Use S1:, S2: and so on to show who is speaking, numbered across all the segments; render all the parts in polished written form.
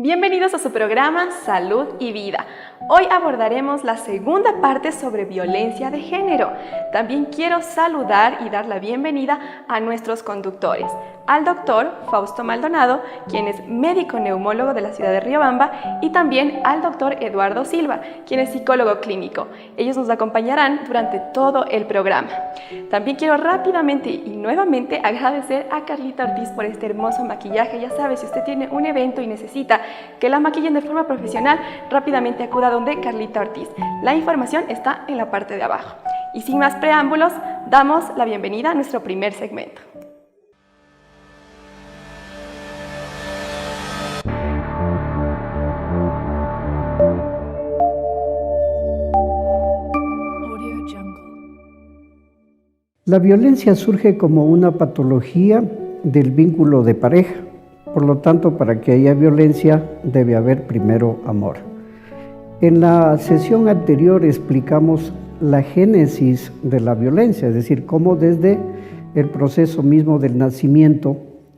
S1: Bienvenidos a su programa Salud y Vida. Hoy abordaremos la segunda parte sobre violencia de género. También quiero saludar y dar la bienvenida a nuestros conductores, al doctor Fausto Maldonado, quien es médico neumólogo de la ciudad de Riobamba, y también al doctor Eduardo Silva, quien es psicólogo clínico. Ellos nos acompañarán durante todo el programa. También quiero rápidamente y nuevamente agradecer a Carlita Ortiz por este hermoso maquillaje. Ya sabe, si usted tiene un evento y necesita que la maquillen de forma profesional, rápidamente acuda donde Carlita Ortiz. La información está en la parte de abajo. Y sin más preámbulos, damos la bienvenida a nuestro primer segmento.
S2: La violencia surge como una patología del vínculo de pareja. Por lo tanto, para que haya violencia, debe haber primero amor. En la sesión anterior explicamos la génesis de la violencia, es decir, cómo desde el proceso mismo del nacimiento,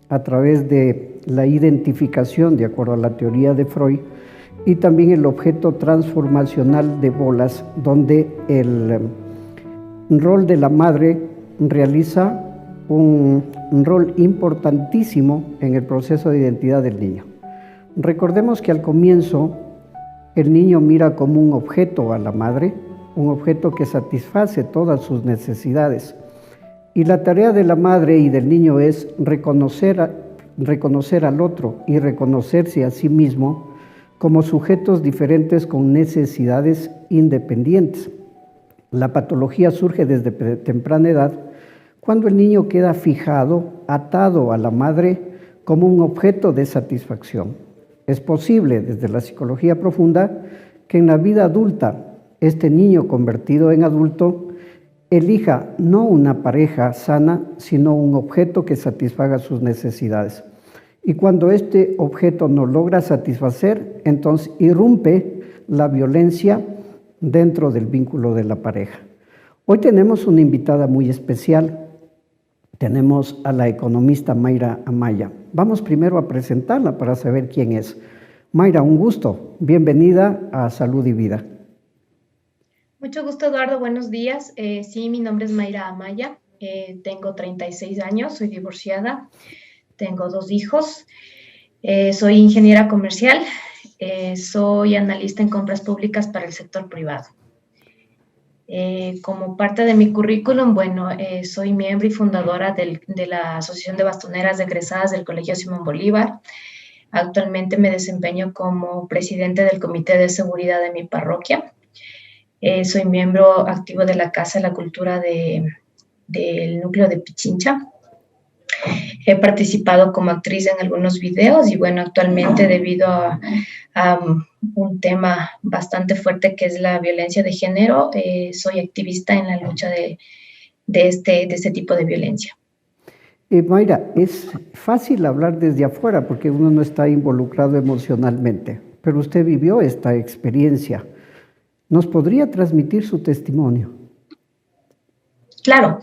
S2: a través de la identificación, de acuerdo a la teoría de Freud, y también el objeto transformacional de Bolas, donde el rol de la madre realiza un rol importantísimo en el proceso de identidad del niño. Recordemos que al comienzo el niño mira como un objeto a la madre, un objeto que satisface todas sus necesidades. Y la tarea de la madre y del niño es reconocer al otro y reconocerse a sí mismo como sujetos diferentes con necesidades independientes. La patología surge desde temprana edad, cuando el niño queda fijado, atado a la madre como un objeto de satisfacción. Es posible, desde la psicología profunda, que en la vida adulta, este niño convertido en adulto elija no una pareja sana, sino un objeto que satisfaga sus necesidades. Y cuando este objeto no logra satisfacer, entonces irrumpe la violencia dentro del vínculo de la pareja. Hoy tenemos una invitada muy especial. Tenemos a la economista Mayra Amaya. Vamos primero a presentarla para saber quién es. Mayra, un gusto. Bienvenida a Salud y Vida.
S3: Mucho gusto, Eduardo. Buenos días. Sí, mi nombre es Mayra Amaya. Tengo 36 años, soy divorciada. Tengo 2 hijos. Soy ingeniera comercial. Soy analista en compras públicas para el sector privado. Como parte de mi currículum, soy miembro y fundadora de la Asociación de Bastoneras de Egresadas del Colegio Simón Bolívar. Actualmente me desempeño como presidente del Comité de Seguridad de mi parroquia. Soy miembro activo de la Casa de la Cultura del núcleo de Pichincha. He participado como actriz en algunos videos y actualmente debido a un tema bastante fuerte que es la violencia de género, soy activista en la lucha de este tipo de violencia.
S2: Mayra, es fácil hablar desde afuera porque uno no está involucrado emocionalmente, pero usted vivió esta experiencia. ¿Nos podría transmitir su testimonio?
S3: Claro.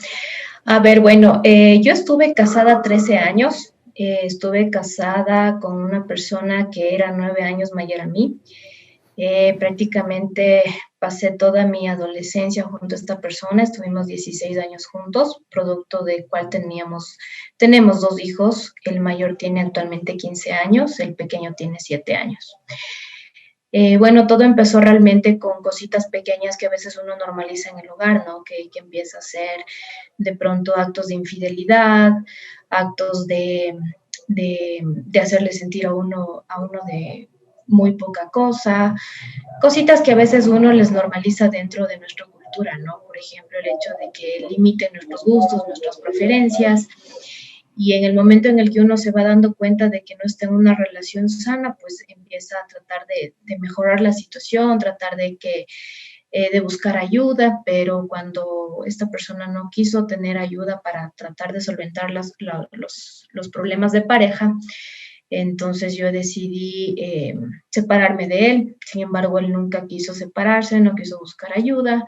S3: A ver, yo estuve casada 13 años. Estuve casada con una persona que era 9 años mayor a mí. Prácticamente pasé toda mi adolescencia junto a esta persona. Estuvimos 16 años juntos, producto del cual tenemos 2 hijos. El mayor tiene actualmente 15 años, el pequeño tiene 7 años. Todo empezó realmente con cositas pequeñas que a veces uno normaliza en el hogar, ¿no? Que empieza a hacer de pronto actos de infidelidad, actos de hacerle sentir a uno de muy poca cosa, cositas que a veces uno les normaliza dentro de nuestra cultura, ¿no? Por ejemplo, el hecho de que limiten nuestros gustos, nuestras preferencias. Y en el momento en el que uno se va dando cuenta de que no está en una relación sana, pues empieza a tratar de mejorar la situación, tratar de buscar ayuda, pero cuando esta persona no quiso tener ayuda para tratar de solventar los problemas de pareja, entonces yo decidí separarme de él. Sin embargo, él nunca quiso separarse, no quiso buscar ayuda.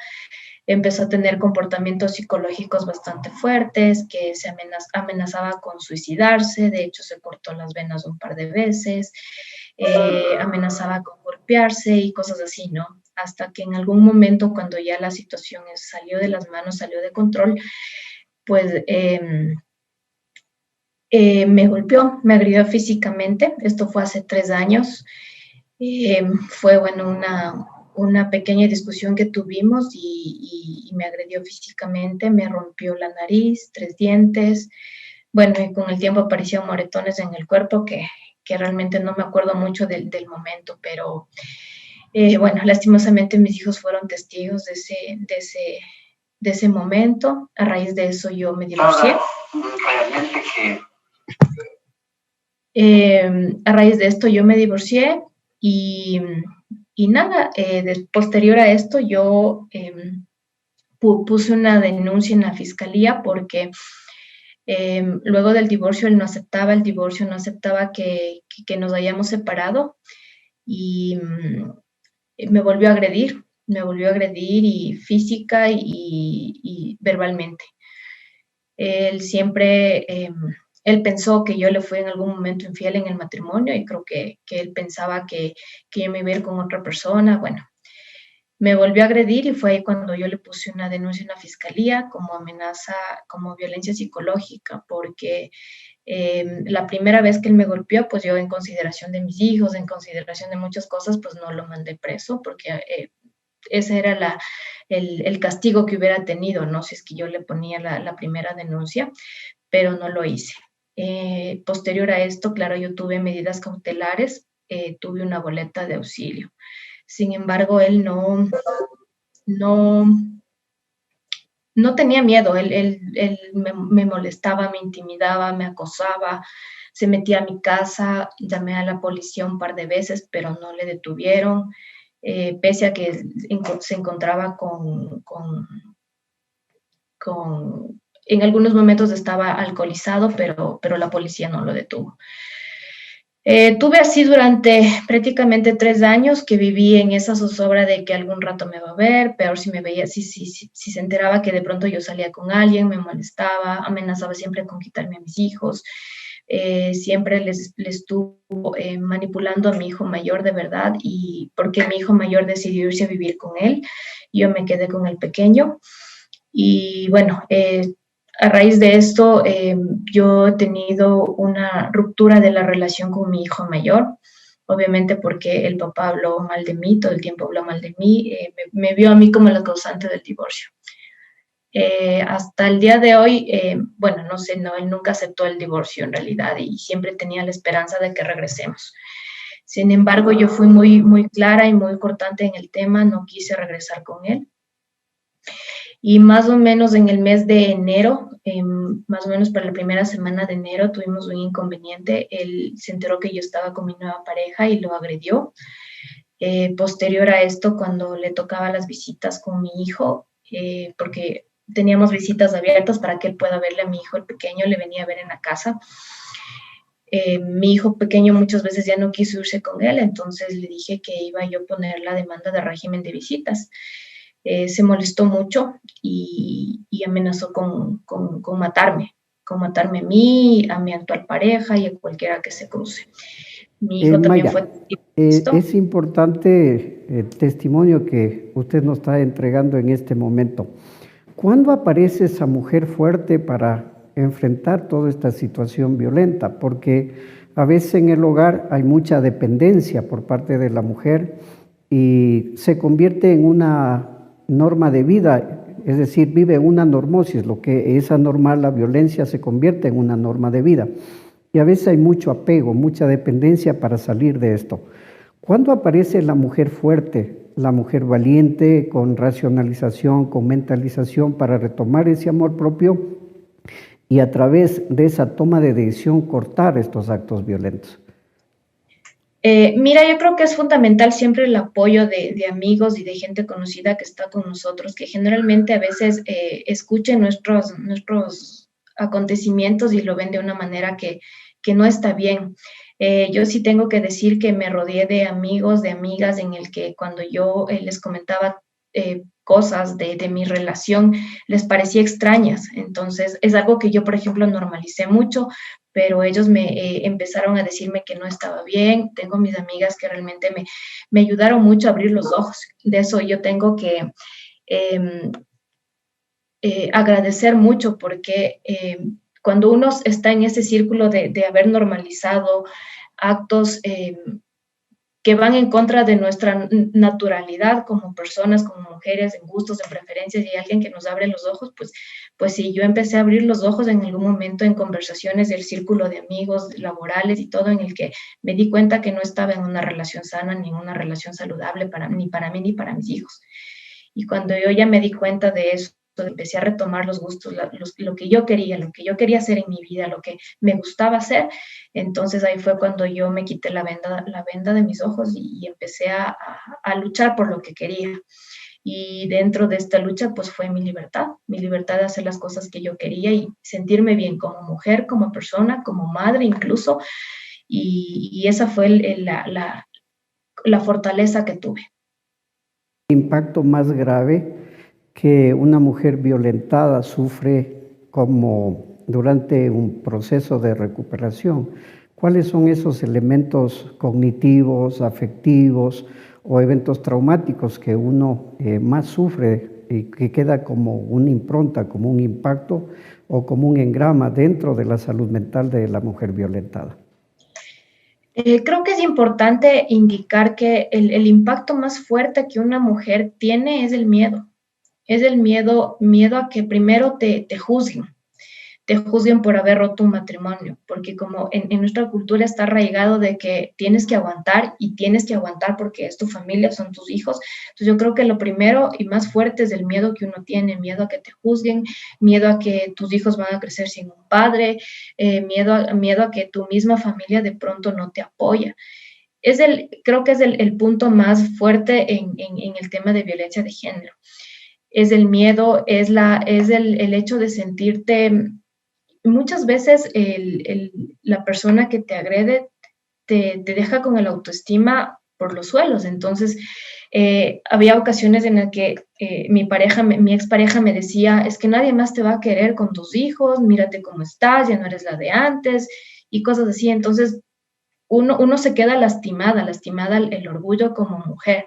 S3: Empezó a tener comportamientos psicológicos bastante fuertes, que se amenazaba con suicidarse. De hecho, se cortó las venas un par de veces. amenazaba con golpearse y cosas así, ¿no? Hasta que en algún momento, cuando ya la situación salió de las manos, salió de control, pues me golpeó, me agredió físicamente. Esto fue hace 3 años. Fue, bueno, una pequeña discusión que tuvimos y me agredió físicamente, me rompió la nariz, 3 dientes. Bueno, y con el tiempo aparecieron moretones en el cuerpo que realmente no me acuerdo mucho del momento, pero bueno, lastimosamente mis hijos fueron testigos de ese momento. A raíz de eso yo me divorcié. Realmente que a raíz de esto yo me divorcié y, y nada, posterior a esto yo puse una denuncia en la fiscalía porque luego del divorcio él no aceptaba el divorcio, no aceptaba que nos hayamos separado y me volvió a agredir y física y verbalmente. Él siempre él pensó que yo le fui en algún momento infiel en el matrimonio y creo que él pensaba que yo me iba a ir con otra persona. Bueno, me volvió a agredir y fue ahí cuando yo le puse una denuncia en la fiscalía como amenaza, como violencia psicológica, porque la primera vez que él me golpeó, pues yo en consideración de mis hijos, en consideración de muchas cosas, pues no lo mandé preso porque ese era el castigo que hubiera tenido, ¿no? Si es que yo le ponía la primera denuncia, pero no lo hice. Posterior a esto, claro, yo tuve medidas cautelares, tuve una boleta de auxilio. Sin embargo, él no tenía miedo, él me molestaba, me intimidaba, me acosaba, se metía a mi casa, llamé a la policía un par de veces, pero no le detuvieron, pese a que se encontraba en algunos momentos estaba alcoholizado, pero la policía no lo detuvo. Tuve así durante prácticamente 3 años que viví en esa zozobra de que algún rato me va a ver, peor si me veía, si se enteraba que de pronto yo salía con alguien, me molestaba, amenazaba siempre con quitarme a mis hijos, siempre les estuvo manipulando a mi hijo mayor de verdad y porque mi hijo mayor decidió irse a vivir con él, yo me quedé con el pequeño y bueno, a raíz de esto, yo he tenido una ruptura de la relación con mi hijo mayor, obviamente porque el papá habló mal de mí, todo el tiempo habló mal de mí, me vio a mí como la causante del divorcio. Hasta el día de hoy, bueno, no sé, no, él nunca aceptó el divorcio en realidad y siempre tenía la esperanza de que regresemos. Sin embargo, yo fui muy clara y muy cortante en el tema, no quise regresar con él. Y más o menos en el mes de enero, más o menos para la primera semana de enero, tuvimos un inconveniente. Él se enteró que yo estaba con mi nueva pareja y lo agredió. Posterior a esto, cuando le tocaba las visitas con mi hijo, porque teníamos visitas abiertas para que él pueda verle a mi hijo, el pequeño le venía a ver en la casa. Mi hijo pequeño muchas veces ya no quiso irse con él, entonces le dije que iba yo a poner la demanda de régimen de visitas. Se molestó mucho y amenazó con matarme a mí, a mi actual pareja y a cualquiera que se cruce. Mi hijo también
S2: Maya,
S3: fue...
S2: es importante el testimonio que usted nos está entregando en este momento. ¿Cuándo aparece esa mujer fuerte para enfrentar toda esta situación violenta? Porque a veces en el hogar hay mucha dependencia por parte de la mujer y se convierte en una norma de vida, es decir, vive una normosis, lo que es anormal, la violencia se convierte en una norma de vida. Y a veces hay mucho apego, mucha dependencia para salir de esto. ¿Cuándo aparece la mujer fuerte, la mujer valiente, con racionalización, con mentalización para retomar ese amor propio y a través de esa toma de decisión cortar estos actos violentos?
S3: Mira, yo creo que es fundamental siempre el apoyo de amigos y de gente conocida que está con nosotros, que generalmente a veces escuchen nuestros acontecimientos y lo ven de una manera que no está bien. Yo sí tengo que decir que me rodeé de amigos, de amigas, en el que cuando yo les comentaba cosas de mi relación, les parecía extrañas. Entonces, es algo que yo, por ejemplo, normalicé mucho, pero ellos me empezaron a decirme que no estaba bien. Tengo mis amigas que realmente me ayudaron mucho a abrir los ojos. De eso yo tengo que eh, agradecer mucho porque cuando uno está en ese círculo de haber normalizado actos que van en contra de nuestra naturalidad como personas, como mujeres, en gustos, en preferencias, y hay alguien que nos abre los ojos, pues sí, yo empecé a abrir los ojos en algún momento en conversaciones del círculo de amigos laborales y todo, en el que me di cuenta que no estaba en una relación sana, ni en una relación saludable ni para mí ni para mis hijos. Y cuando yo ya me di cuenta de eso, empecé a retomar los gustos, lo que yo quería hacer en mi vida, lo que me gustaba hacer, entonces ahí fue cuando yo me quité la venda de mis ojos y empecé a luchar por lo que quería. Y dentro de esta lucha, pues fue mi libertad de hacer las cosas que yo quería y sentirme bien como mujer, como persona, como madre incluso, y esa fue la fortaleza que tuve.
S2: Impacto más grave que una mujer violentada sufre como durante un proceso de recuperación. ¿Cuáles son esos elementos cognitivos, afectivos o eventos traumáticos que uno más sufre y que queda como una impronta, como un impacto o como un engrama dentro de la salud mental de la mujer violentada?
S3: Creo que es importante indicar que el impacto más fuerte que una mujer tiene es el miedo. Es el miedo a que primero te juzguen por haber roto un matrimonio, porque como en nuestra cultura está arraigado de que tienes que aguantar y tienes que aguantar porque es tu familia, son tus hijos. Entonces yo creo que lo primero y más fuerte es el miedo que uno tiene, miedo a que te juzguen, miedo a que tus hijos van a crecer sin un padre, miedo a que tu misma familia de pronto no te apoya. Creo que es el punto más fuerte en el tema de violencia de género. Es el miedo, es el hecho de sentirte. Muchas veces la persona que te agrede te deja con el autoestima por los suelos. Entonces, había ocasiones en las que mi expareja me decía, es que nadie más te va a querer con tus hijos, mírate cómo estás, ya no eres la de antes, y cosas así. Entonces, uno se queda lastimada el orgullo como mujer.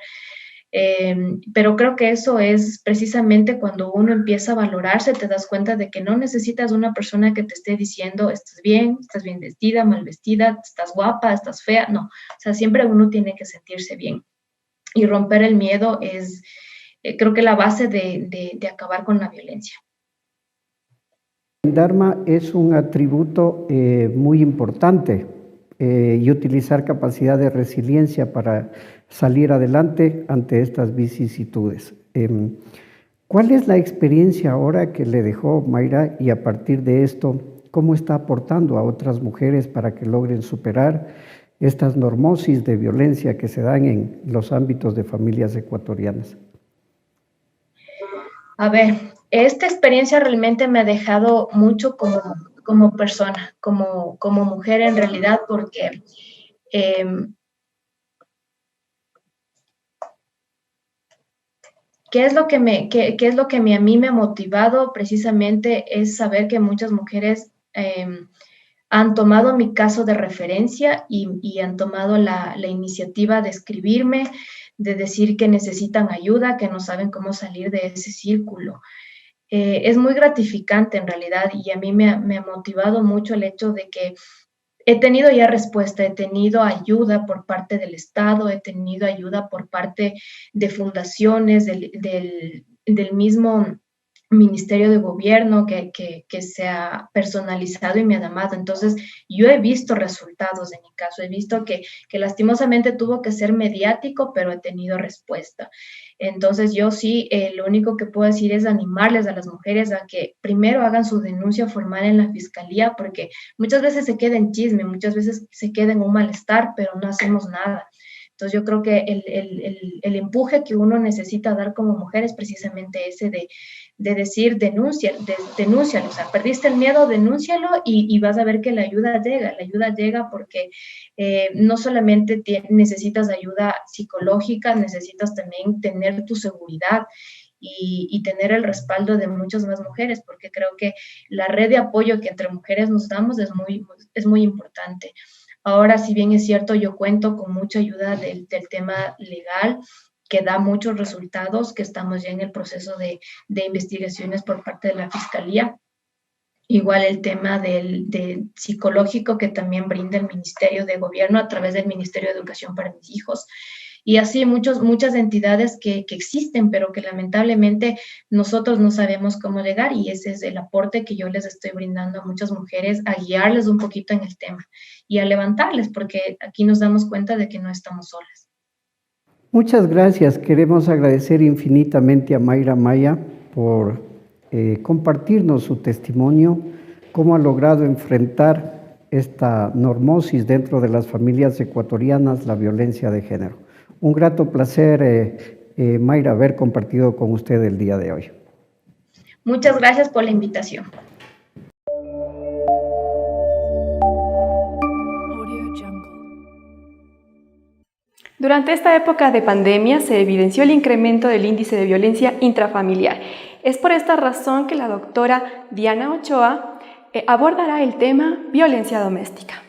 S3: Pero creo que eso es precisamente cuando uno empieza a valorarse, te das cuenta de que no necesitas una persona que te esté diciendo, estás bien vestida, mal vestida, estás guapa, estás fea. No, o sea, siempre uno tiene que sentirse bien. Y romper el miedo es, creo que la base de acabar con la violencia.
S2: Dharma es un atributo muy importante y utilizar capacidad de resiliencia para salir adelante ante estas vicisitudes. ¿Cuál es la experiencia ahora que le dejó Mayra y a partir de esto, cómo está aportando a otras mujeres para que logren superar estas normosis de violencia que se dan en los ámbitos de familias ecuatorianas?
S3: A ver, esta experiencia realmente me ha dejado mucho como persona, como mujer en realidad, porque ¿qué es lo que a mí me ha motivado? Precisamente es saber que muchas mujeres han tomado mi caso de referencia y han tomado la iniciativa de escribirme, de decir que necesitan ayuda, que no saben cómo salir de ese círculo. Es muy gratificante en realidad y a mí me ha motivado mucho el hecho de que he tenido ya respuesta, he tenido ayuda por parte del Estado, he tenido ayuda por parte de fundaciones, del mismo Ministerio de Gobierno que se ha personalizado y me ha llamado. Entonces, yo he visto resultados en mi caso, he visto que lastimosamente tuvo que ser mediático, pero he tenido respuesta. Entonces, yo sí, lo único que puedo decir es animarles a las mujeres a que primero hagan su denuncia formal en la fiscalía, porque muchas veces se queda en chisme, muchas veces se queda en un malestar, pero no hacemos nada. Entonces yo creo que el empuje que uno necesita dar como mujer es precisamente ese de decir denúncialo, o sea, perdiste el miedo, denúncialo y vas a ver que la ayuda llega porque no solamente necesitas ayuda psicológica, necesitas también tener tu seguridad. y tener el respaldo de muchas más mujeres, porque creo que la red de apoyo que entre mujeres nos damos es muy importante. Ahora, si bien es cierto, yo cuento con mucha ayuda del tema legal, que da muchos resultados, que estamos ya en el proceso de investigaciones por parte de la Fiscalía. Igual el tema del psicológico que también brinda el Ministerio de Gobierno a través del Ministerio de Educación para mis hijos. Y así muchas entidades que existen, pero que lamentablemente nosotros no sabemos cómo llegar, y ese es el aporte que yo les estoy brindando a muchas mujeres, a guiarles un poquito en el tema y a levantarles, porque aquí nos damos cuenta de que no estamos solas.
S2: Muchas gracias. Queremos agradecer infinitamente a Mayra Maya por compartirnos su testimonio, cómo ha logrado enfrentar esta normosis dentro de las familias ecuatorianas, la violencia de género. Un grato placer, Mayra, haber compartido con usted el día de hoy.
S3: Muchas gracias por la invitación.
S1: Durante esta época de pandemia se evidenció el incremento del índice de violencia intrafamiliar. Es por esta razón que la doctora Diana Ochoa abordará el tema violencia doméstica.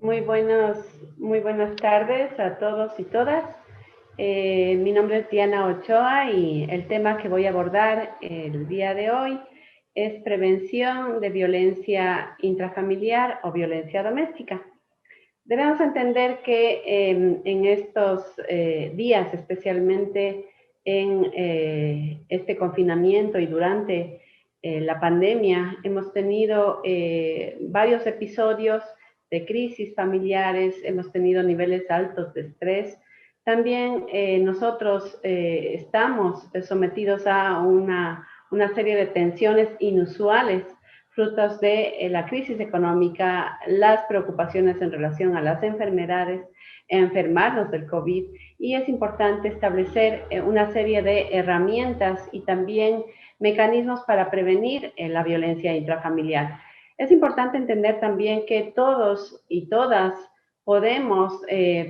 S4: Muy buenas tardes a todos y todas. Mi nombre es Diana Ochoa y el tema que voy a abordar el día de hoy es prevención de violencia intrafamiliar o violencia doméstica. Debemos entender que en estos días, especialmente en este confinamiento y durante la pandemia, hemos tenido varios episodios de crisis familiares, hemos tenido niveles altos de estrés. También nosotros estamos sometidos a una serie de tensiones inusuales, frutos de la crisis económica, las preocupaciones en relación a las enfermedades, enfermarnos del COVID, y es importante establecer una serie de herramientas y también mecanismos para prevenir la violencia intrafamiliar. Es importante entender también que todos y todas podemos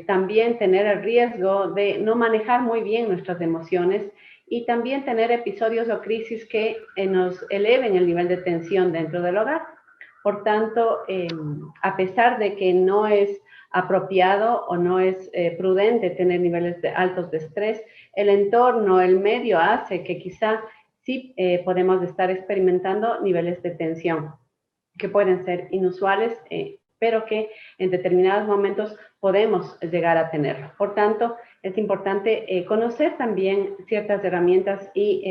S4: también tener el riesgo de no manejar muy bien nuestras emociones y también tener episodios o crisis que nos eleven el nivel de tensión dentro del hogar. Por tanto, a pesar de que no es apropiado o no es prudente tener niveles altos de estrés, el entorno, el medio hace que quizá sí podemos estar experimentando niveles de tensión que pueden ser inusuales, pero que en determinados momentos podemos llegar a tenerlo. Por tanto, es importante conocer también ciertas herramientas y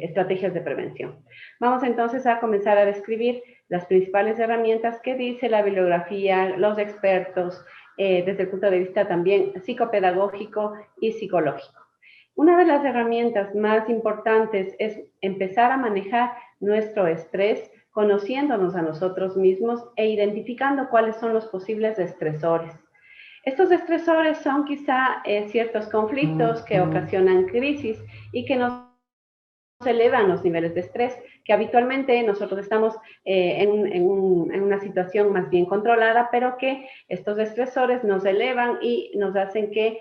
S4: estrategias de prevención. Vamos entonces a comenzar a describir las principales herramientas que dice la bibliografía, los expertos, desde el punto de vista también psicopedagógico y psicológico. Una de las herramientas más importantes es empezar a manejar nuestro estrés, conociéndonos a nosotros mismos e identificando cuáles son los posibles estresores. Estos estresores son quizá ciertos conflictos que ocasionan crisis y que nos elevan los niveles de estrés, que habitualmente nosotros estamos en una situación más bien controlada, pero que estos estresores nos elevan y nos hacen que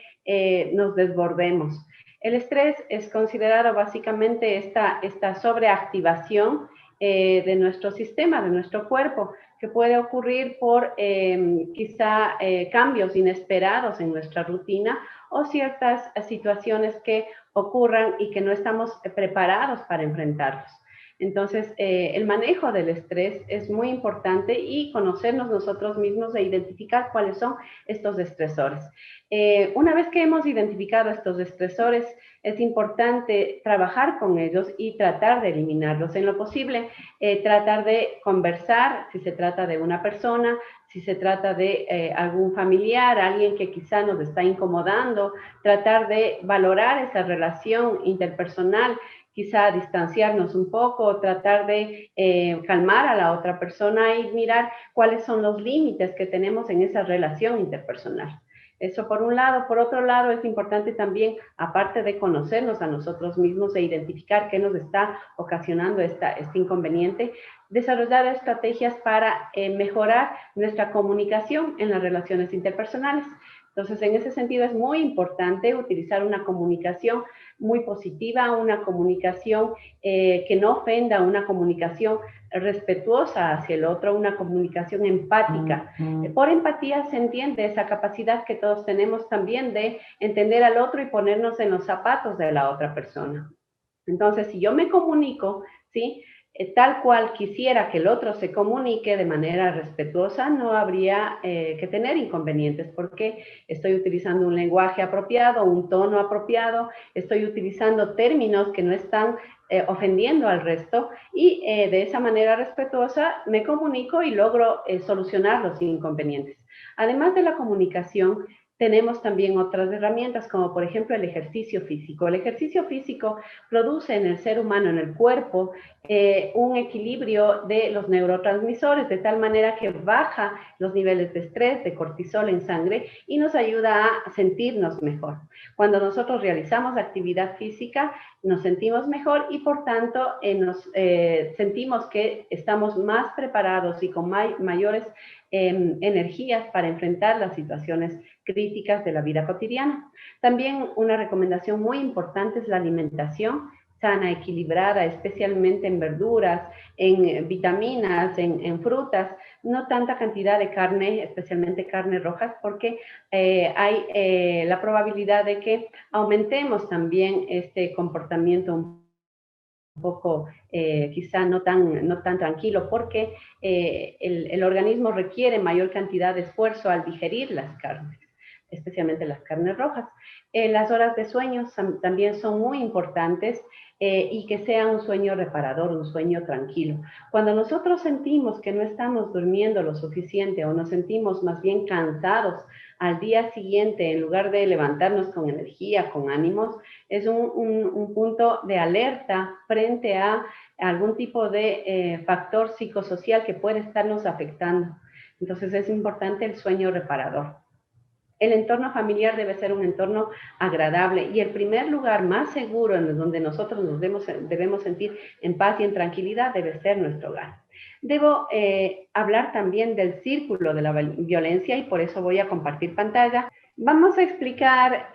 S4: nos desbordemos. El estrés es considerado básicamente esta sobreactivación de nuestro sistema, de nuestro cuerpo, que puede ocurrir por quizá cambios inesperados en nuestra rutina o ciertas situaciones que ocurran y que no estamos preparados para enfrentarlos. Entonces, el manejo del estrés es muy importante y conocernos nosotros mismos e identificar cuáles son estos estresores. Una vez que hemos identificado estos estresores, es importante trabajar con ellos y tratar de eliminarlos. En lo posible, tratar de conversar, si se trata de una persona, si se trata de algún familiar, alguien que quizá nos está incomodando, tratar de valorar esa relación interpersonal, quizá distanciarnos un poco, tratar de calmar a la otra persona y mirar cuáles son los límites que tenemos en esa relación interpersonal. Eso por un lado. Por otro lado, es importante también, aparte de conocernos a nosotros mismos e identificar qué nos está ocasionando este inconveniente, desarrollar estrategias para mejorar nuestra comunicación en las relaciones interpersonales. Entonces, en ese sentido es muy importante utilizar una comunicación muy positiva, una comunicación que no ofenda, una comunicación respetuosa hacia el otro, una comunicación empática. Por empatía se entiende esa capacidad que todos tenemos también de entender al otro y ponernos en los zapatos de la otra persona. Entonces, si yo me comunico, ¿sí? Tal cual quisiera que el otro se comunique de manera respetuosa, no habría que tener inconvenientes porque estoy utilizando un lenguaje apropiado, un tono apropiado, estoy utilizando términos que no están ofendiendo al resto y de esa manera respetuosa me comunico y logro solucionar los inconvenientes. Además de la comunicación, tenemos también otras herramientas, como por ejemplo el ejercicio físico. El ejercicio físico produce en el ser humano, en el cuerpo, un equilibrio de los neurotransmisores, de tal manera que baja los niveles de estrés, de cortisol en sangre y nos ayuda a sentirnos mejor. Cuando nosotros realizamos actividad física, nos sentimos mejor y por tanto nos sentimos que estamos más preparados y con mayores energías para enfrentar las situaciones críticas de la vida cotidiana. También una recomendación muy importante es la alimentación sana, equilibrada, especialmente en verduras, en vitaminas, en frutas, no tanta cantidad de carne, especialmente carnes rojas, porque hay la probabilidad de que aumentemos también este comportamiento un poco quizá no tan tranquilo, porque el organismo requiere mayor cantidad de esfuerzo al digerir las carnes, especialmente las carnes rojas. Las horas de sueño también son muy importantes y que sea un sueño reparador, un sueño tranquilo. Cuando nosotros sentimos que no estamos durmiendo lo suficiente o nos sentimos más bien cansados al día siguiente, en lugar de levantarnos con energía, con ánimos, es un punto de alerta frente a algún tipo de factor psicosocial que puede estarnos afectando. Entonces es importante el sueño reparador. El entorno familiar debe ser un entorno agradable y el primer lugar más seguro en donde nosotros nos debemos sentir en paz y en tranquilidad debe ser nuestro hogar. Debo hablar también del círculo de la violencia y por eso voy a compartir pantalla. Vamos a explicar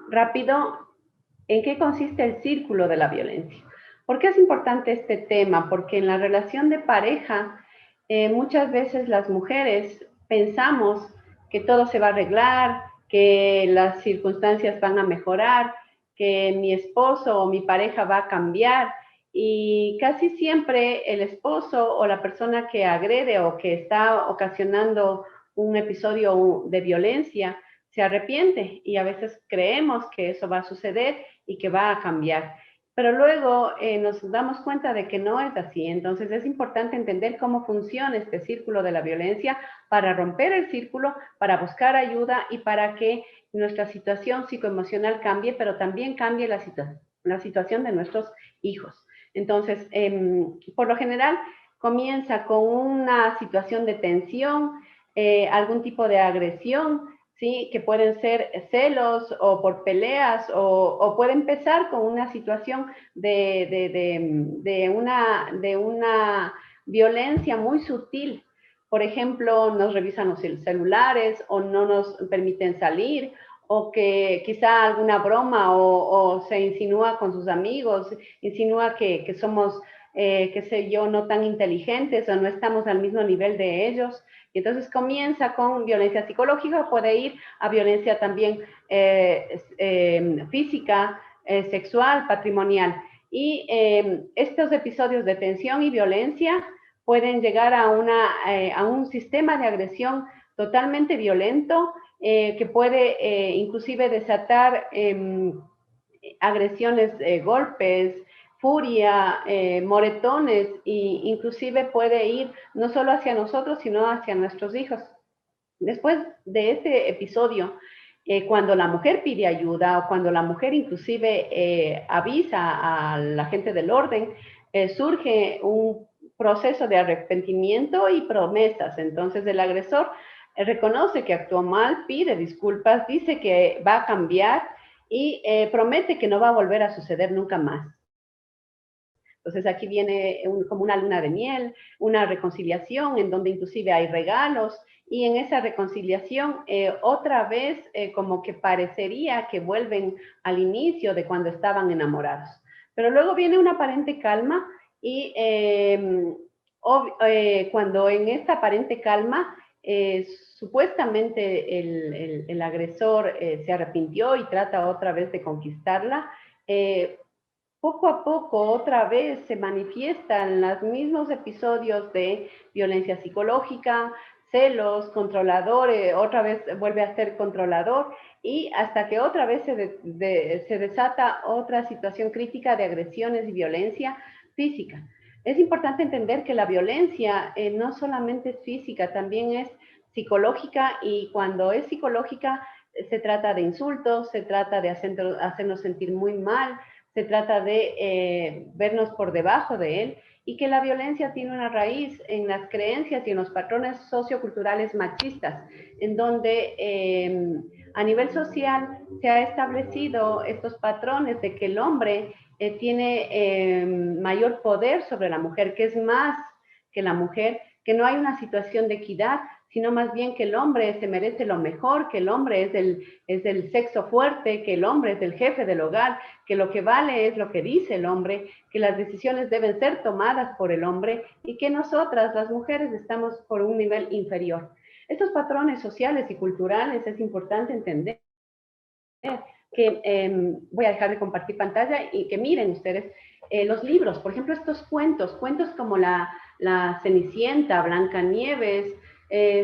S4: rápido en qué consiste el círculo de la violencia. ¿Por qué es importante este tema? Porque en la relación de pareja muchas veces las mujeres pensamos que todo se va a arreglar, que las circunstancias van a mejorar, que mi esposo o mi pareja va a cambiar y casi siempre el esposo o la persona que agrede o que está ocasionando un episodio de violencia se arrepiente y a veces creemos que eso va a suceder y que va a cambiar. Pero luego nos damos cuenta de que no es así. Entonces es importante entender cómo funciona este círculo de la violencia para romper el círculo, para buscar ayuda y para que nuestra situación psicoemocional cambie, pero también cambie la situación de nuestros hijos. Entonces, por lo general, comienza con una situación de tensión, algún tipo de agresión, ¿sí? Que pueden ser celos o por peleas o puede empezar con una situación de una violencia muy sutil. Por ejemplo, nos revisan los celulares o no nos permiten salir o que quizá alguna broma o se insinúa con sus amigos, insinúa que somos, qué sé yo, no tan inteligentes o no estamos al mismo nivel de ellos. Y entonces comienza con violencia psicológica, puede ir a violencia también física, sexual, patrimonial. Y estos episodios de tensión y violencia pueden llegar a un sistema de agresión totalmente violento que puede inclusive desatar agresiones, golpes, furia, moretones e inclusive puede ir no solo hacia nosotros, sino hacia nuestros hijos. Después de este episodio, cuando la mujer pide ayuda o cuando la mujer inclusive avisa a la gente del orden, surge un proceso de arrepentimiento y promesas. Entonces el agresor reconoce que actuó mal, pide disculpas, dice que va a cambiar y promete que no va a volver a suceder nunca más. Entonces aquí viene como una luna de miel, una reconciliación en donde inclusive hay regalos y en esa reconciliación otra vez como que parecería que vuelven al inicio de cuando estaban enamorados. Pero luego viene una aparente calma y cuando en esta aparente calma supuestamente el agresor se arrepintió y trata otra vez de conquistarla, poco a poco otra vez se manifiestan los mismos episodios de violencia psicológica, celos, controlador, otra vez vuelve a ser controlador y hasta que otra vez se desata otra situación crítica de agresiones y violencia física. Es importante entender que la violencia no solamente es física, también es psicológica y cuando es psicológica se trata de insultos, se trata de hacernos sentir muy mal, se trata de vernos por debajo de él y que la violencia tiene una raíz en las creencias y en los patrones socioculturales machistas, en donde a nivel social se ha establecido estos patrones de que el hombre tiene mayor poder sobre la mujer, que es más que la mujer, que no hay una situación de equidad, sino más bien que el hombre se merece lo mejor, que el hombre es el sexo fuerte, que el hombre es el jefe del hogar, que lo que vale es lo que dice el hombre, que las decisiones deben ser tomadas por el hombre y que nosotras, las mujeres, estamos por un nivel inferior. Estos patrones sociales y culturales es importante entender que voy a dejar de compartir pantalla y que miren ustedes los libros, por ejemplo, estos cuentos como la Cenicienta, Blancanieves,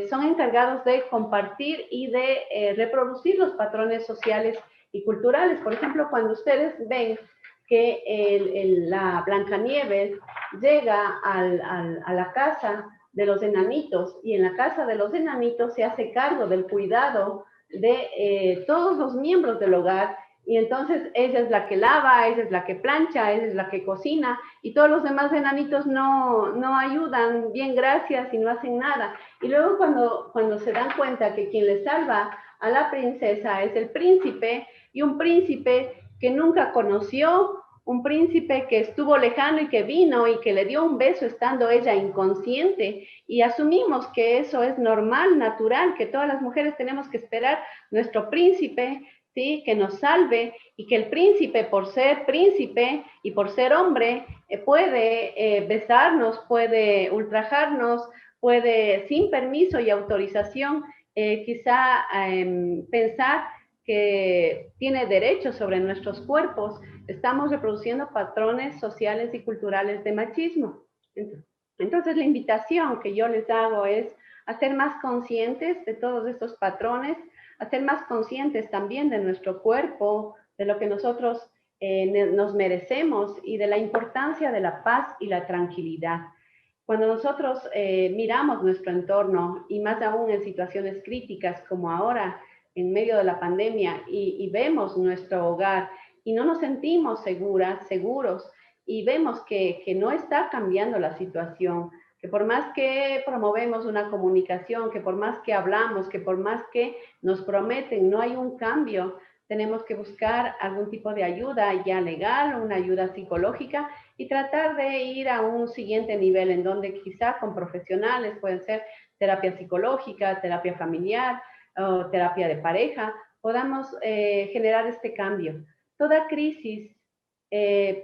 S4: son encargados de compartir y de reproducir los patrones sociales y culturales. Por ejemplo, cuando ustedes ven que la Blancanieves llega a la casa de los enanitos y en la casa de los enanitos se hace cargo del cuidado de todos los miembros del hogar y entonces ella es la que lava, ella es la que plancha, ella es la que cocina y todos los demás enanitos no ayudan, bien gracias y no hacen nada. Y luego cuando se dan cuenta que quien le salva a la princesa es el príncipe y un príncipe que nunca conoció, un príncipe que estuvo lejano y que vino y que le dio un beso estando ella inconsciente y asumimos que eso es normal, natural, que todas las mujeres tenemos que esperar nuestro príncipe, ¿sí? Que nos salve y que el príncipe por ser príncipe y por ser hombre puede besarnos, puede ultrajarnos, puede sin permiso y autorización quizá pensar que tiene derechos sobre nuestros cuerpos. Estamos reproduciendo patrones sociales y culturales de machismo. Entonces, la invitación que yo les hago es a ser más conscientes de todos estos patrones, a ser más conscientes también de nuestro cuerpo, de lo que nosotros nos merecemos y de la importancia de la paz y la tranquilidad. Cuando nosotros miramos nuestro entorno y más aún en situaciones críticas como ahora, en medio de la pandemia y vemos nuestro hogar y no nos sentimos seguros y vemos que no está cambiando la situación, que por más que promovemos una comunicación, que por más que hablamos, que por más que nos prometen, no hay un cambio, tenemos que buscar algún tipo de ayuda ya legal, una ayuda psicológica y tratar de ir a un siguiente nivel en donde quizá con profesionales, pueden ser terapia psicológica, terapia familiar, o terapia de pareja, podamos generar este cambio. Toda crisis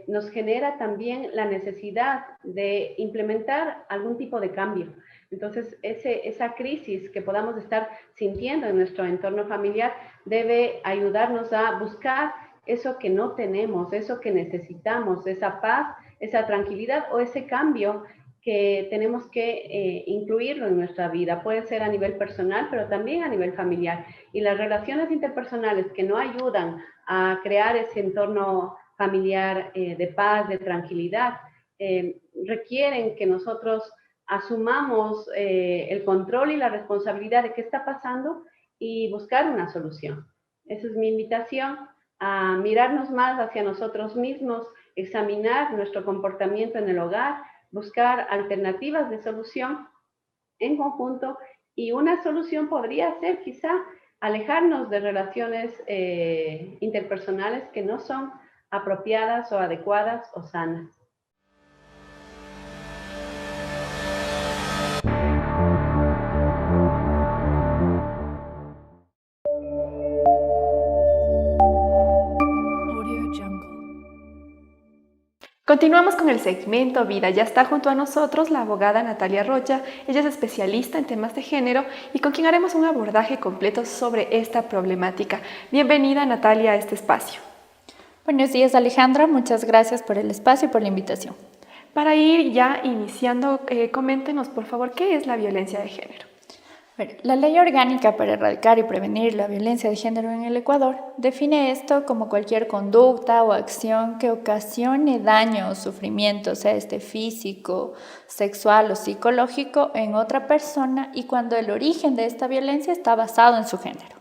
S4: nos genera también la necesidad de implementar algún tipo de cambio. Entonces, esa crisis que podamos estar sintiendo en nuestro entorno familiar debe ayudarnos a buscar eso que no tenemos, eso que necesitamos, esa paz, esa tranquilidad o ese cambio que tenemos que incluirlo en nuestra vida. Puede ser a nivel personal, pero también a nivel familiar. Y las relaciones interpersonales que no ayudan a crear ese entorno familiar de paz, de tranquilidad, requieren que nosotros asumamos el control y la responsabilidad de qué está pasando y buscar una solución. Esa es mi invitación, a mirarnos más hacia nosotros mismos, examinar nuestro comportamiento en el hogar, buscar alternativas de solución en conjunto y una solución podría ser quizá alejarnos de relaciones interpersonales que no son apropiadas o adecuadas o sanas.
S1: Continuamos con el segmento Vida. Ya está junto a nosotros la abogada Natalia Rocha. Ella es especialista en temas de género y con quien haremos un abordaje completo sobre esta problemática. Bienvenida, Natalia, a este espacio.
S5: Buenos días, Alejandra. Muchas gracias por el espacio y por la invitación.
S1: Para ir ya iniciando, coméntenos, por favor, ¿qué es la violencia de género?
S5: La Ley Orgánica para Erradicar y Prevenir la Violencia de Género en el Ecuador define esto como cualquier conducta o acción que ocasione daño o sufrimiento, sea físico, sexual o psicológico, en otra persona y cuando el origen de esta violencia está basado en su género.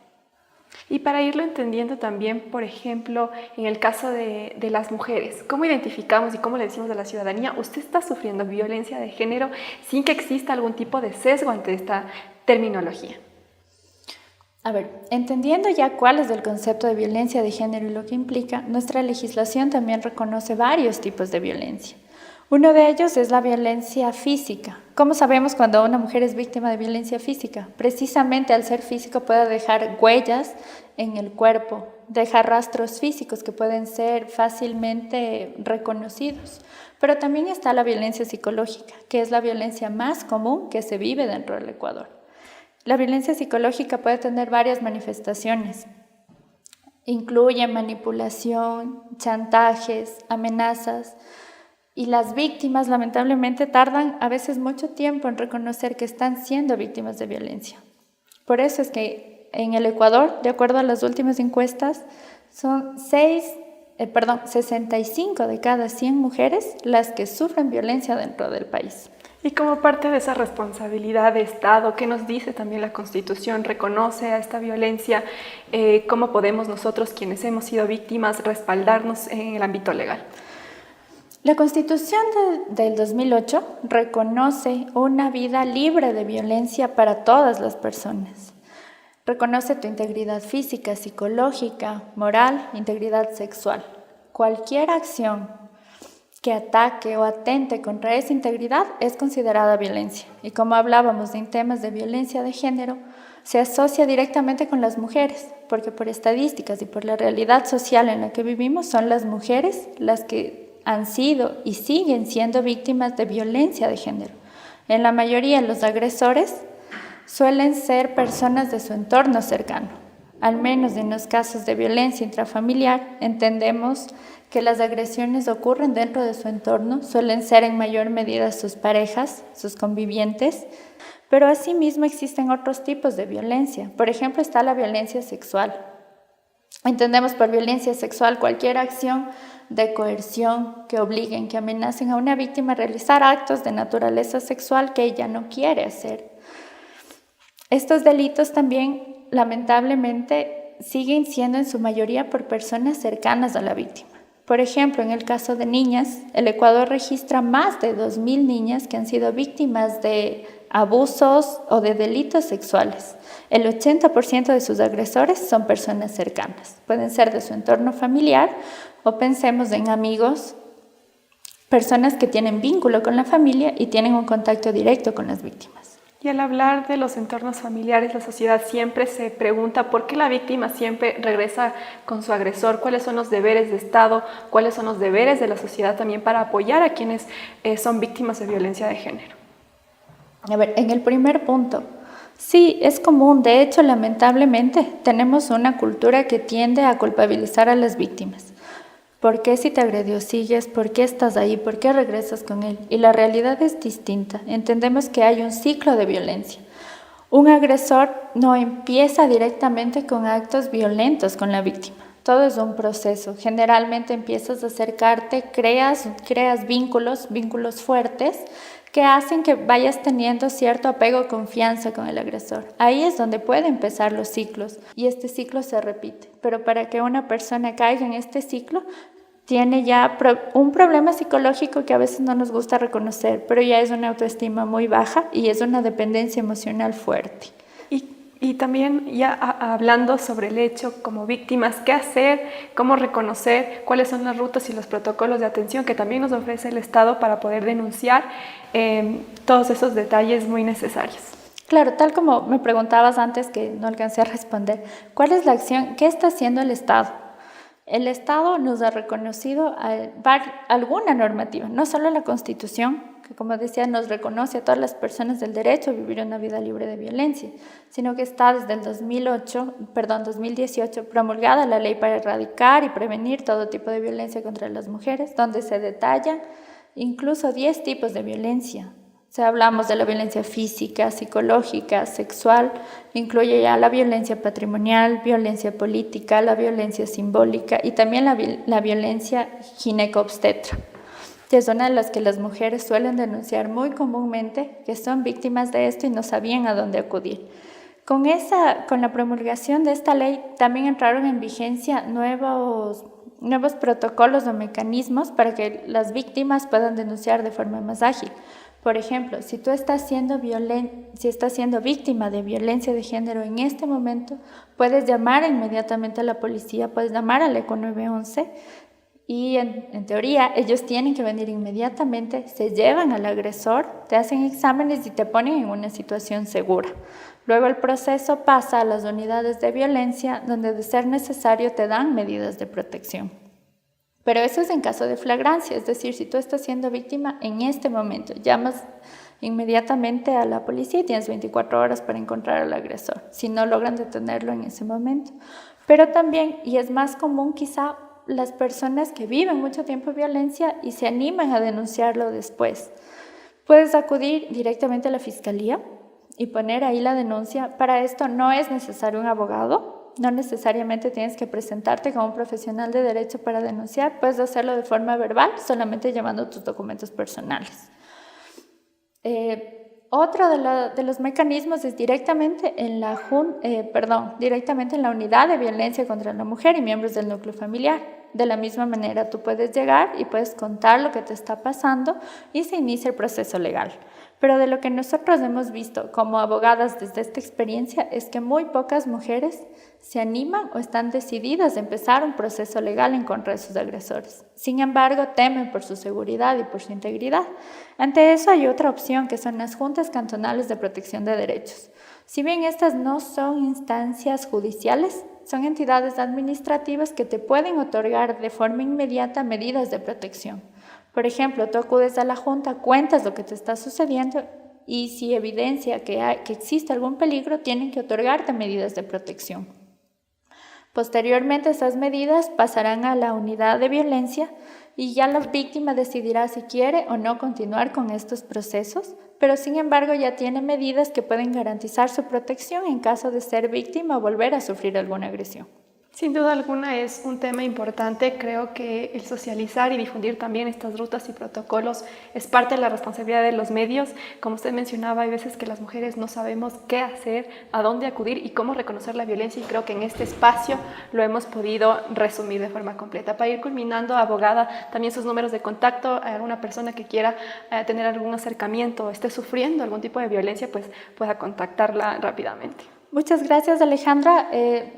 S1: Y para irlo entendiendo también, por ejemplo, en el caso de las mujeres, ¿cómo identificamos y cómo le decimos a la ciudadanía, usted está sufriendo violencia de género sin que exista algún tipo de sesgo ante esta terminología?
S5: Entendiendo ya cuál es el concepto de violencia de género y lo que implica, nuestra legislación también reconoce varios tipos de violencia. Uno de ellos es la violencia física. ¿Cómo sabemos cuando una mujer es víctima de violencia física? Precisamente al ser físico puede dejar huellas en el cuerpo, dejar rastros físicos que pueden ser fácilmente reconocidos. Pero también está la violencia psicológica, que es la violencia más común que se vive dentro del Ecuador. La violencia psicológica puede tener varias manifestaciones. Incluye manipulación, chantajes, amenazas. Y las víctimas lamentablemente tardan a veces mucho tiempo en reconocer que están siendo víctimas de violencia. Por eso es que en el Ecuador, de acuerdo a las últimas encuestas, son 65 de cada 100 mujeres las que sufren violencia dentro del país.
S1: Y como parte de esa responsabilidad de Estado, ¿qué nos dice también la Constitución? ¿Reconoce a esta violencia? ¿Cómo podemos nosotros, quienes hemos sido víctimas, respaldarnos en el ámbito legal?
S5: La Constitución del 2008 reconoce una vida libre de violencia para todas las personas. Reconoce tu integridad física, psicológica, moral, integridad sexual. Cualquier acción que ataque o atente contra esa integridad es considerada violencia. Y como hablábamos de temas de violencia de género, se asocia directamente con las mujeres, porque por estadísticas y por la realidad social en la que vivimos, son las mujeres las que han sido y siguen siendo víctimas de violencia de género. En la mayoría, los agresores suelen ser personas de su entorno cercano. Al menos en los casos de violencia intrafamiliar, entendemos que las agresiones ocurren dentro de su entorno, suelen ser en mayor medida sus parejas, sus convivientes, pero asimismo existen otros tipos de violencia. Por ejemplo, está la violencia sexual. Entendemos por violencia sexual cualquier acción de coerción que obliguen, que amenacen a una víctima a realizar actos de naturaleza sexual que ella no quiere hacer. Estos delitos también, lamentablemente, siguen siendo en su mayoría por personas cercanas a la víctima. Por ejemplo, en el caso de niñas, el Ecuador registra más de 2.000 niñas que han sido víctimas de abusos o de delitos sexuales. El 80% de sus agresores son personas cercanas. Pueden ser de su entorno familiar o pensemos en amigos, personas que tienen vínculo con la familia y tienen un contacto directo con las víctimas.
S1: Y al hablar de los entornos familiares, la sociedad siempre se pregunta por qué la víctima siempre regresa con su agresor, cuáles son los deberes de Estado, cuáles son los deberes de la sociedad también para apoyar a quienes son víctimas de violencia de género.
S5: En el primer punto, sí, es común. De hecho, lamentablemente, tenemos una cultura que tiende a culpabilizar a las víctimas. ¿Por qué si te agredió sigues? ¿Por qué estás ahí? ¿Por qué regresas con él? Y la realidad es distinta. Entendemos que hay un ciclo de violencia. Un agresor no empieza directamente con actos violentos con la víctima. Todo es un proceso. Generalmente empiezas a acercarte, creas vínculos fuertes que hacen que vayas teniendo cierto apego o confianza con el agresor. Ahí es donde pueden empezar los ciclos y este ciclo se repite. Pero para que una persona caiga en este ciclo, tiene ya un problema psicológico que a veces no nos gusta reconocer, pero ya es una autoestima muy baja y es una dependencia emocional fuerte.
S1: Y también ya hablando sobre el hecho como víctimas, qué hacer, cómo reconocer, cuáles son las rutas y los protocolos de atención que también nos ofrece el Estado para poder denunciar todos esos detalles muy necesarios.
S5: Claro, tal como me preguntabas antes que no alcancé a responder, ¿cuál es la acción? ¿Qué está haciendo el Estado? el Estado nos ha reconocido alguna normativa, no solo la Constitución, que como decía nos reconoce a todas las personas el derecho a vivir una vida libre de violencia, sino que está desde el 2018 promulgada la ley para erradicar y prevenir todo tipo de violencia contra las mujeres, donde se detallan incluso 10 tipos de violencia. O sea, hablamos de la violencia física, psicológica, sexual, incluye ya la violencia patrimonial, violencia política, la violencia simbólica y también la violencia gineco-obstetra, que es una de las que las mujeres suelen denunciar muy comúnmente, que son víctimas de esto y no sabían a dónde acudir. Con la promulgación de esta ley también entraron en vigencia nuevos protocolos o mecanismos para que las víctimas puedan denunciar de forma más ágil. Por ejemplo, si tú estás siendo víctima de violencia de género en este momento, puedes llamar inmediatamente a la policía, puedes llamar al ECO 911 y en teoría ellos tienen que venir inmediatamente, se llevan al agresor, te hacen exámenes y te ponen en una situación segura. Luego el proceso pasa a las unidades de violencia, donde de ser necesario te dan medidas de protección. Pero eso es en caso de flagrancia, es decir, si tú estás siendo víctima en este momento, llamas inmediatamente a la policía y tienes 24 horas para encontrar al agresor, si no logran detenerlo en ese momento. Pero también, y es más común quizá, las personas que viven mucho tiempo violencia y se animan a denunciarlo después. Puedes acudir directamente a la fiscalía y poner ahí la denuncia. Para esto no es necesario un abogado. No necesariamente tienes que presentarte como un profesional de derecho para denunciar, puedes hacerlo de forma verbal, solamente llevando tus documentos personales. Otro de los mecanismos es directamente en la unidad de violencia contra la mujer y miembros del núcleo familiar. De la misma manera, tú puedes llegar y puedes contar lo que te está pasando y se inicia el proceso legal. Pero de lo que nosotros hemos visto como abogadas desde esta experiencia es que muy pocas mujeres se animan o están decididas a empezar un proceso legal en contra de sus agresores. Sin embargo, temen por su seguridad y por su integridad. Ante eso hay otra opción, que son las juntas cantonales de protección de derechos. Si bien estas no son instancias judiciales, son entidades administrativas que te pueden otorgar de forma inmediata medidas de protección. Por ejemplo, tú acudes a la junta, cuentas lo que te está sucediendo y si evidencia que existe algún peligro, tienen que otorgarte medidas de protección. Posteriormente, esas medidas pasarán a la unidad de violencia y ya la víctima decidirá si quiere o no continuar con estos procesos, pero sin embargo ya tiene medidas que pueden garantizar su protección en caso de ser víctima o volver a sufrir alguna agresión.
S1: Sin duda alguna es un tema importante. Creo que el socializar y difundir también estas rutas y protocolos es parte de la responsabilidad de los medios. Como usted mencionaba, hay veces que las mujeres no sabemos qué hacer, a dónde acudir y cómo reconocer la violencia, y creo que en este espacio lo hemos podido resumir de forma completa. Para ir culminando, abogada, también sus números de contacto, a alguna persona que quiera tener algún acercamiento o esté sufriendo algún tipo de violencia, pues pueda contactarla rápidamente.
S5: Muchas gracias, Alejandra.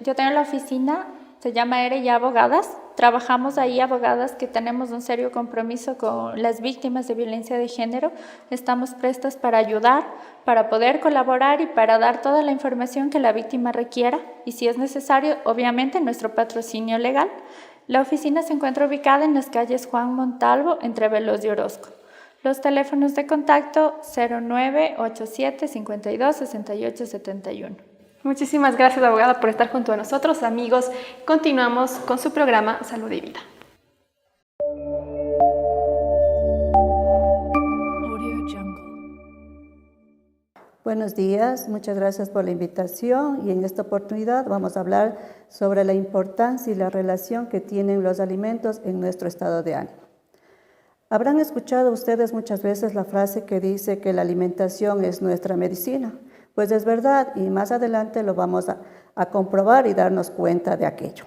S5: Yo tengo la oficina, se llama ERE y Abogadas. Trabajamos ahí abogadas que tenemos un serio compromiso con las víctimas de violencia de género. Estamos prestas para ayudar, para poder colaborar y para dar toda la información que la víctima requiera. Y si es necesario, obviamente, nuestro patrocinio legal. La oficina se encuentra ubicada en las calles Juan Montalvo, entre Veloz y Orozco. Los teléfonos de contacto 0987 52 68 71.
S1: Muchísimas gracias, abogada, por estar junto a nosotros. Amigos, continuamos con su programa Salud y Vida.
S6: Buenos días, muchas gracias por la invitación y en esta oportunidad vamos a hablar sobre la importancia y la relación que tienen los alimentos en nuestro estado de ánimo. Habrán escuchado ustedes muchas veces la frase que dice que la alimentación es nuestra medicina. Pues es verdad y más adelante lo vamos a comprobar y darnos cuenta de aquello.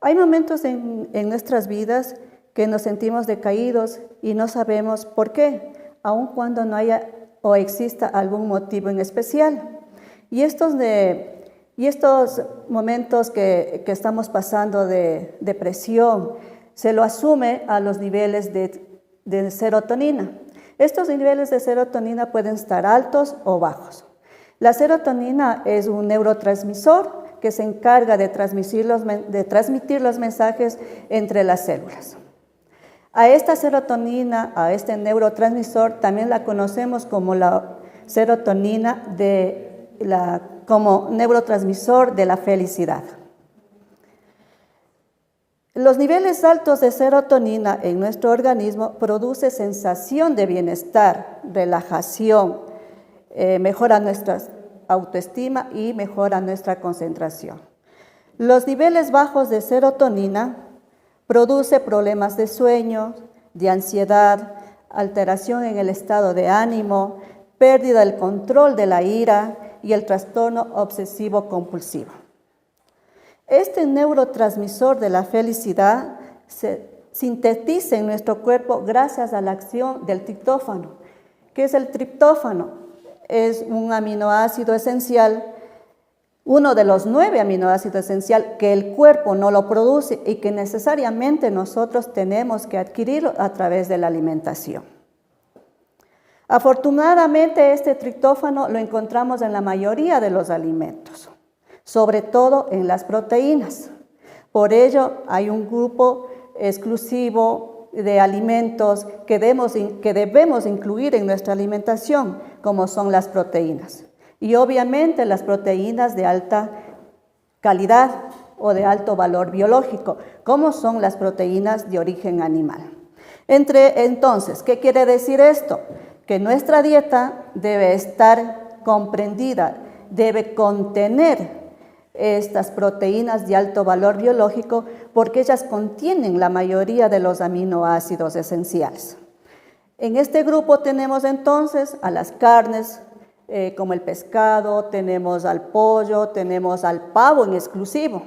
S6: Hay momentos en nuestras vidas que nos sentimos decaídos y no sabemos por qué, aun cuando no haya o exista algún motivo en especial. Y estos momentos que estamos pasando de depresión, se lo asume a los niveles de serotonina. Estos niveles de serotonina pueden estar altos o bajos. La serotonina es un neurotransmisor que se encarga de transmitir los mensajes entre las células. A esta serotonina, a este neurotransmisor, también la conocemos como la serotonina como neurotransmisor de la felicidad. Los niveles altos de serotonina en nuestro organismo producen sensación de bienestar, relajación, mejora nuestra autoestima y mejora nuestra concentración. Los niveles bajos de serotonina producen problemas de sueño, de ansiedad, alteración en el estado de ánimo, pérdida del control de la ira y el trastorno obsesivo-compulsivo. Este neurotransmisor de la felicidad se sintetiza en nuestro cuerpo gracias a la acción del triptófano. ¿Qué es el triptófano? Es un aminoácido esencial, uno de los 9 aminoácidos esenciales que el cuerpo no lo produce y que necesariamente nosotros tenemos que adquirirlo a través de la alimentación. Afortunadamente, este triptófano lo encontramos en la mayoría de los alimentos, sobre todo en las proteínas. Por ello, hay un grupo exclusivo de alimentos que debemos incluir en nuestra alimentación, como son las proteínas. Y obviamente las proteínas de alta calidad o de alto valor biológico, como son las proteínas de origen animal. Entonces, ¿qué quiere decir esto? Que nuestra dieta debe estar comprendida, debe contener estas proteínas de alto valor biológico porque ellas contienen la mayoría de los aminoácidos esenciales. En este grupo tenemos entonces a las carnes, como el pescado, tenemos al pollo, tenemos al pavo en exclusivo,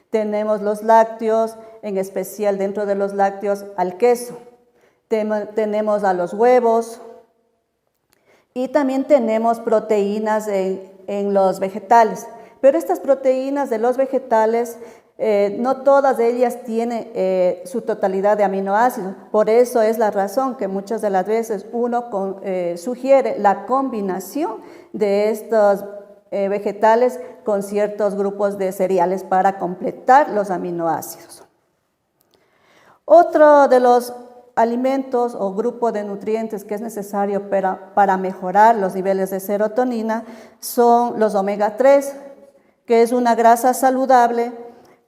S6: tenemos los lácteos, en especial dentro de los lácteos al queso, tenemos a los huevos y también tenemos proteínas en los vegetales. Pero estas proteínas de los vegetales, no todas ellas tienen su totalidad de aminoácidos. Por eso es la razón que muchas de las veces uno sugiere la combinación de estos vegetales con ciertos grupos de cereales para completar los aminoácidos. Otro de los alimentos o grupo de nutrientes que es necesario para mejorar los niveles de serotonina son los omega 3, que es una grasa saludable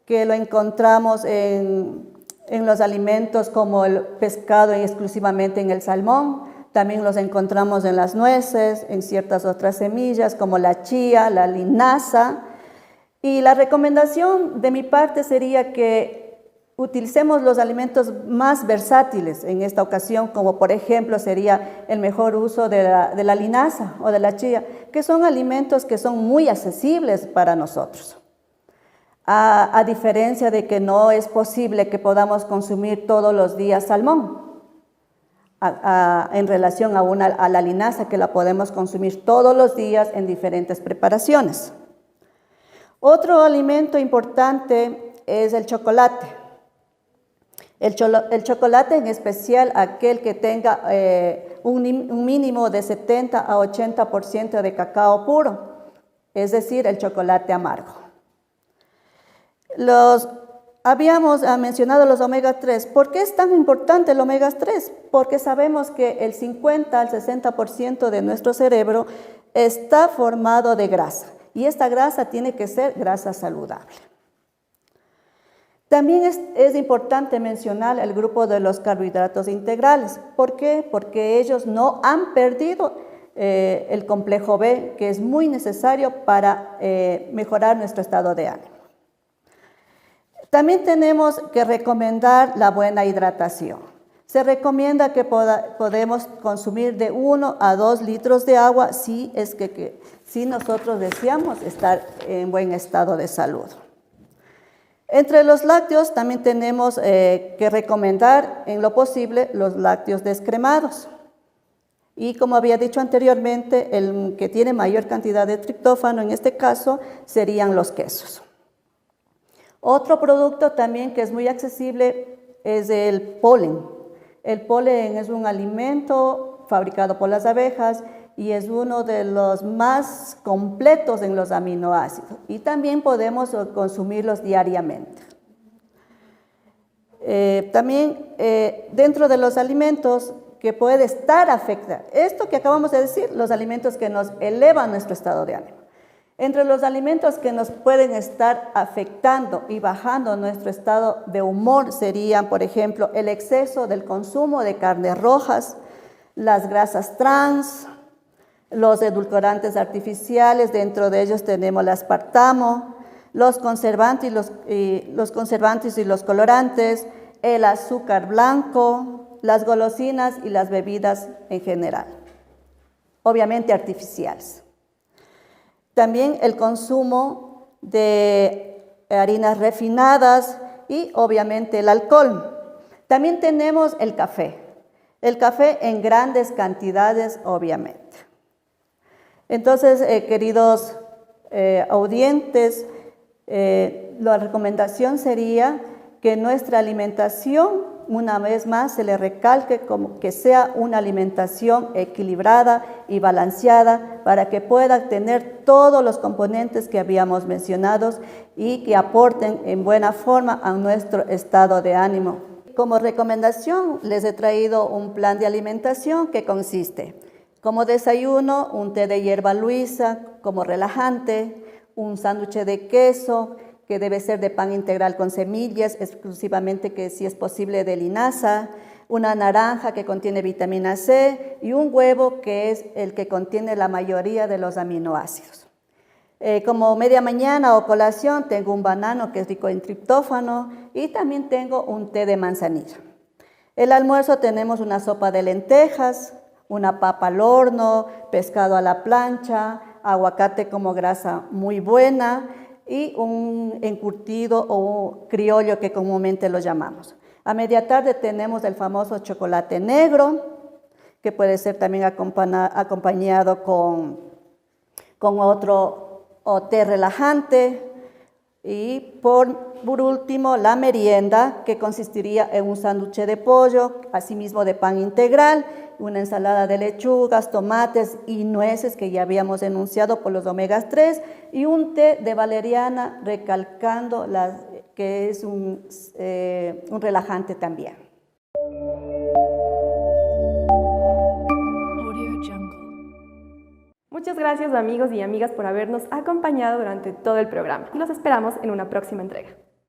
S6: que lo encontramos en los alimentos como el pescado y exclusivamente en el salmón. También los encontramos en las nueces, en ciertas otras semillas como la chía, la linaza. Y la recomendación de mi parte sería que utilicemos los alimentos más versátiles en esta ocasión, como por ejemplo sería el mejor uso de la linaza o de la chía, que son alimentos que son muy accesibles para nosotros. A diferencia de que no es posible que podamos consumir todos los días salmón, en relación a la linaza que la podemos consumir todos los días en diferentes preparaciones. Otro alimento importante es el chocolate. El chocolate, en especial aquel que tenga un mínimo de 70 a 80% de cacao puro, es decir, el chocolate amargo. Habíamos mencionado los omega 3. ¿Por qué es tan importante el omega 3? Porque sabemos que el 50 al 60% de nuestro cerebro está formado de grasa y esta grasa tiene que ser grasa saludable. También es importante mencionar el grupo de los carbohidratos integrales. ¿Por qué? Porque ellos no han perdido el complejo B, que es muy necesario para mejorar nuestro estado de ánimo. También tenemos que recomendar la buena hidratación. Se recomienda que podemos consumir de 1 a 2 litros de agua si nosotros deseamos estar en buen estado de salud. Entre los lácteos también tenemos que recomendar en lo posible los lácteos descremados. Y como había dicho anteriormente, el que tiene mayor cantidad de triptófano en este caso serían los quesos. Otro producto también que es muy accesible es el polen. El polen es un alimento fabricado por las abejas y es uno de los más completos en los aminoácidos y también podemos consumirlos diariamente. También dentro de los alimentos que puede estar afectando, esto que acabamos de decir, los alimentos que nos elevan nuestro estado de ánimo. Entre los alimentos que nos pueden estar afectando y bajando nuestro estado de humor serían, por ejemplo, el exceso del consumo de carnes rojas, las grasas trans, los edulcorantes artificiales, dentro de ellos tenemos el aspartamo, los conservantes y los colorantes, el azúcar blanco, las golosinas y las bebidas en general, obviamente artificiales. También el consumo de harinas refinadas y obviamente el alcohol. También tenemos el café en grandes cantidades, obviamente. Entonces, queridos audientes, la recomendación sería que nuestra alimentación, una vez más, se le recalque como que sea una alimentación equilibrada y balanceada para que pueda tener todos los componentes que habíamos mencionado y que aporten en buena forma a nuestro estado de ánimo. Como recomendación, les he traído un plan de alimentación que consiste como desayuno, un té de hierba luisa como relajante, un sándwich de queso, que debe ser de pan integral con semillas, exclusivamente que si es posible de linaza, una naranja que contiene vitamina C y un huevo que es el que contiene la mayoría de los aminoácidos. Como media mañana o colación tengo un banano que es rico en triptófano y también tengo un té de manzanilla. El almuerzo tenemos una sopa de lentejas, una papa al horno, pescado a la plancha, aguacate como grasa muy buena, y un encurtido o criollo que comúnmente lo llamamos. A media tarde tenemos el famoso chocolate negro, que puede ser también acompañado con otro té relajante. Y por último, la merienda, que consistiría en un sándwich de pollo, asimismo de pan integral, una ensalada de lechugas, tomates y nueces que ya habíamos enunciado por los omegas 3 y un té de valeriana recalcando que es un relajante también.
S1: Muchas gracias amigos y amigas por habernos acompañado durante todo el programa y los esperamos en una próxima entrega.